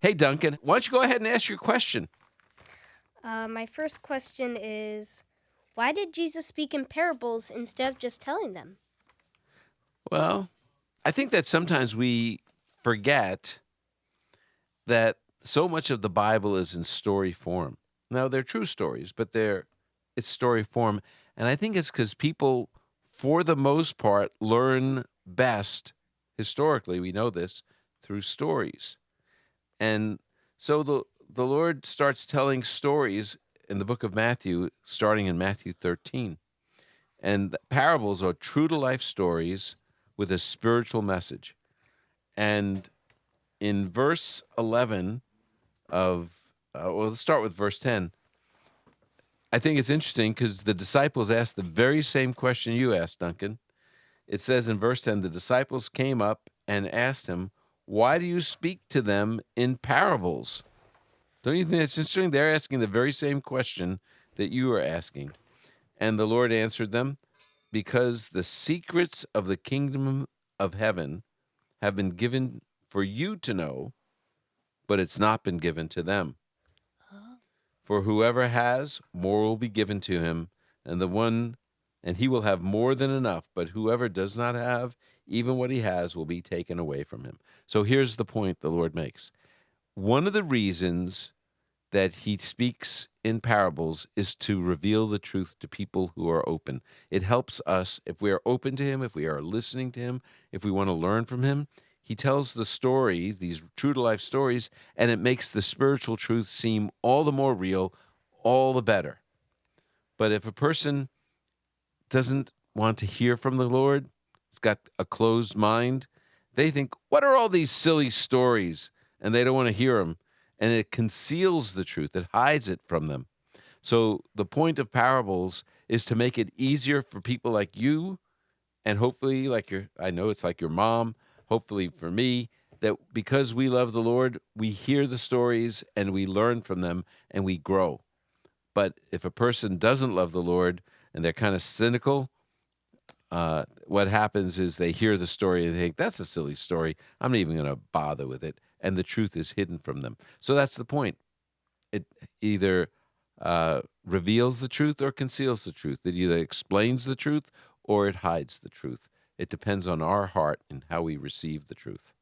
Hey, Duncan, why don't you go ahead and ask your question? My first question is, why did Jesus speak in parables instead of just telling them? Well, I think that sometimes we forget that so much of the Bible is in story form. Now, they're true stories, but it's story form. And I think it's because people, for the most part, learn best historically. We know this through stories. And so the Lord starts telling stories in the book of Matthew, starting in Matthew 13. And parables are true to life stories with a spiritual message. And in verse 11 of, let's start with verse 10. I think it's interesting because the disciples asked the very same question you asked, Duncan. It says in verse 10, the disciples came up and asked him, "Why do you speak to them in parables?" Don't you think it's interesting? They're asking the very same question that you are asking. And the Lord answered them, "Because the secrets of the kingdom of heaven have been given for you to know, but it's not been given to them. For whoever has, more will be given to him, and he will have more than enough. But whoever does not have, even what he has, will be taken away from him." So here's the point the Lord makes. One of the reasons that he speaks in parables is to reveal the truth to people who are open. It helps us if we are open to him, if we are listening to him, if we want to learn from him. He tells the stories, these true to life stories, and it makes the spiritual truth seem all the more real, all the better. But if a person doesn't want to hear from the Lord, it's got a closed mind, they think, what are all these silly stories? And they don't want to hear them. And it conceals the truth, it hides it from them. So the point of parables is to make it easier for people like you, and hopefully I know it's like your mom, hopefully for me, that because we love the Lord, we hear the stories and we learn from them and we grow. But if a person doesn't love the Lord and they're kind of cynical, what happens is they hear the story and they think, that's a silly story. I'm not even going to bother with it. And the truth is hidden from them. So that's the point. It either reveals the truth or conceals the truth. It either explains the truth or it hides the truth. It depends on our heart and how we receive the truth.